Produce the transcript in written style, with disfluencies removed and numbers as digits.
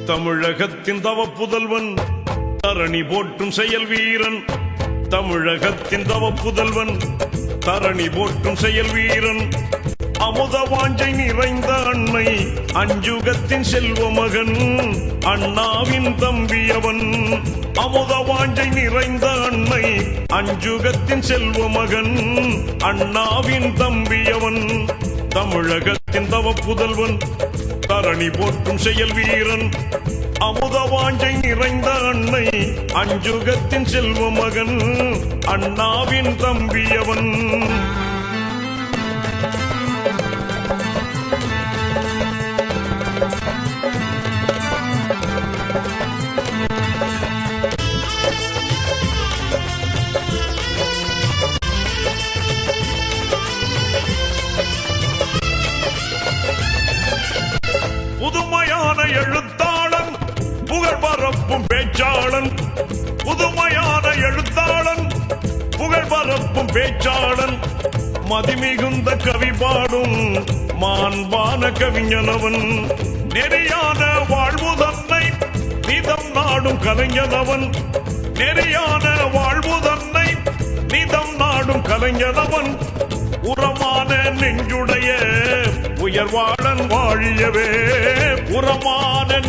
தமிழகத்தின் தவ புதல்வன் தரணி போற்றும் செயல் வீரன். தமிழகத்தின் தவ புதல்வன் தரணி போற்றும் செயல் வீரன். அமுத வாஞ்சை நிறைந்த அன்னை அஞ்சுகத்தின் செல்வ மகன் அண்ணாவின் தம்பியவன். அமுத வாஞ்சை நிறைந்த அன்னை அஞ்சுகத்தின் செல்வ மகன் அண்ணாவின் தம்பியவன். தமிழகத்தின் தவ புதல்வன் தரணி போற்றும் செயல் வீரன். அமுத வாஞ்சை நிறைந்த அன்னை அஞ்சுகத்தின் செல்வ மகன் அண்ணாவின் தம்பியவன். புதுமையான எழுத்தாளன் புகழ் பரப்பும் பேச்சாளன். புதுமையான எழுத்தாளன் புகழ் பரப்பும் பேச்சாளன். மதிமிகுந்த கவி பாடும் மாண்பான கவிஞனவன். நெறியான வாழ்வு தன்னை நிதம் நாடும் கலைஞனவன். நெறியான வாழ்வு தன்னை நிதம் நாடும் கலைஞனவன். உரமான நெஞ்சுடைய உயர்வாளன் வாழியவே. உரமான